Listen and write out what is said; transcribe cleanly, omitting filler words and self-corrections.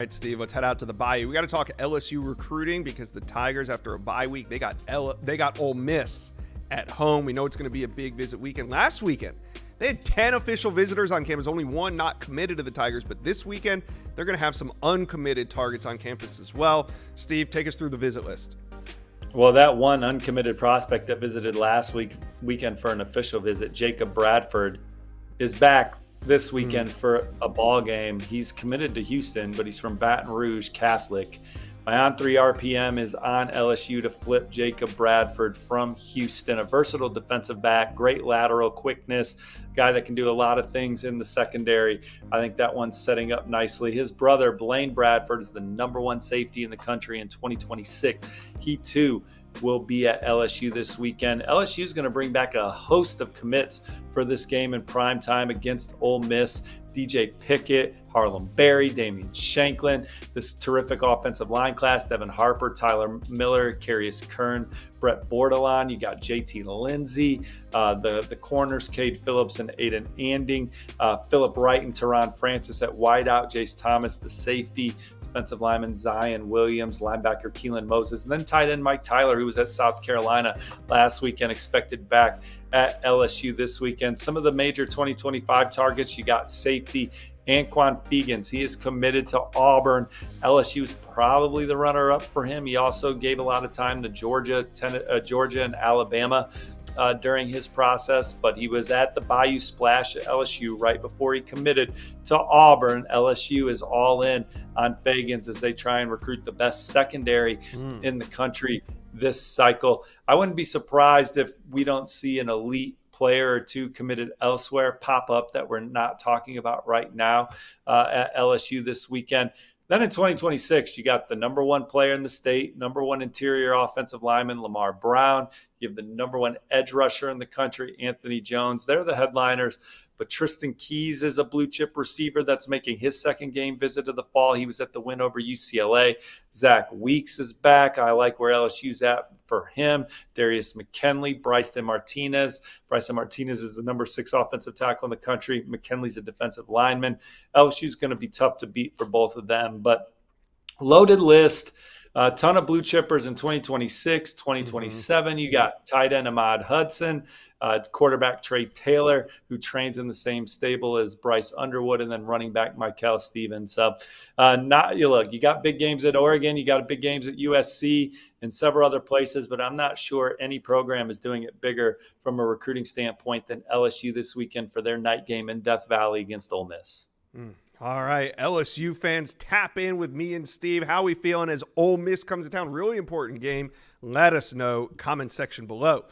All right, Steve, let's head out to the Bayou. We got to talk LSU recruiting because the Tigers, after a bye week, they got Ole Miss at home. We know it's going to be a big visit weekend. Last weekend, they had 10 official visitors on campus, only one not committed to the Tigers. But this weekend, they're going to have some uncommitted targets on campus as well. Steve, take us through the visit list. Well, that one uncommitted prospect that visited last weekend for an official visit, Jacob Bradford, is back this weekend for a ball game. He's committed to Houston, but he's from Baton Rouge Catholic. My On3 RPM is on LSU to flip Jacob Bradford from Houston, a versatile defensive back, great lateral quickness, guy that can do a lot of things in the secondary. I think that one's setting up nicely. His brother, Blaine Bradford, is the number one safety in the country in 2026. He, too, will be at LSU this weekend. LSU is going to bring back a host of commits for this game in prime time against Ole Miss. DJ Pickett, Harlem Berry, Damian Shanklin, this terrific offensive line class, Devin Harper, Tyler Miller, Carius Kern, Brett Bordelon. You got JT Lindsay, the corners, Cade Phillips and Aiden Anding, Philip Wright and Teron Francis at wideout, Jace Thomas, the safety, defensive lineman Zion Williams, linebacker Keelan Moses, and then tight end Mike Tyler, who was at South Carolina last weekend, expected back at LSU this weekend. Some of the major 2025 targets, you got safety Anquan Fegans. He is committed to Auburn. LSU is probably the runner-up for him. He also gave a lot of time to Georgia and Alabama during his process, but he was at the Bayou Splash at LSU right before he committed to Auburn. LSU is all in on Fegans as they try and recruit the best secondary in the country this cycle. I wouldn't be surprised if we don't see an elite player or two committed elsewhere pop up that we're not talking about right now at LSU this weekend. Then in 2026, you got the number one player in the state, number one interior offensive lineman, Lamar Brown. You have the number one edge rusher in the country, Anthony Jones. They're the headliners. But Tristan Keys is a blue chip receiver that's making his second game visit of the fall. He was at the win over UCLA. Zach Weeks is back. I like where LSU's at for him. Darius McKinley, Bryson Martinez. Bryson Martinez is the number 6 offensive tackle in the country. McKinley's a defensive lineman. LSU's going to be tough to beat for both of them. But loaded list. A ton of blue chippers in 2026, 2027. You got tight end Ahmad Hudson, quarterback Trey Taylor, who trains in the same stable as Bryce Underwood, and then running back Michael Stevens. So you got big games at Oregon, you got big games at USC and several other places, but I'm not sure any program is doing it bigger from a recruiting standpoint than LSU this weekend for their night game in Death Valley against Ole Miss. All right, LSU fans, tap in with me and Steve. How we feeling as Ole Miss comes to town? Really important game. Let us know. Comment section below.